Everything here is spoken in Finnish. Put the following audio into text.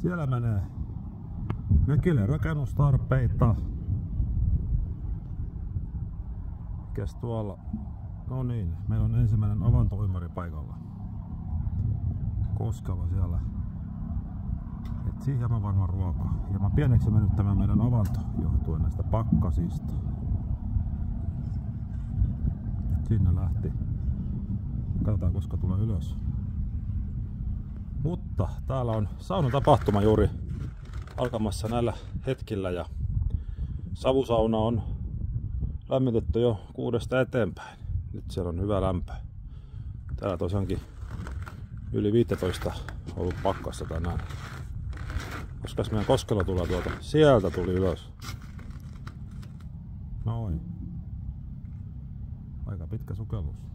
Siellä menee mökille rakennustarpeita. Mikäs tuolla? No niin, meillä on ensimmäinen avantoimari paikalla. Koskalla siellä. Et siihen mä varmaan ruokaa. Hieman pieneksi mennyt tämä meidän avanto johtuen näistä pakkasista. Sinne lähti. Katsotaan koska tulee ylös. Mutta täällä on saunatapahtuma juuri alkamassa näillä hetkillä ja savusauna on lämmitetty jo 6 eteenpäin. Nyt siellä on hyvä lämpö. Täällä tosiaankin yli 15 ollut pakkassa tänään. Koskas meidän koskelo tulee tuolta? Sieltä tuli ylös. Noin. Aika pitkä sukellus.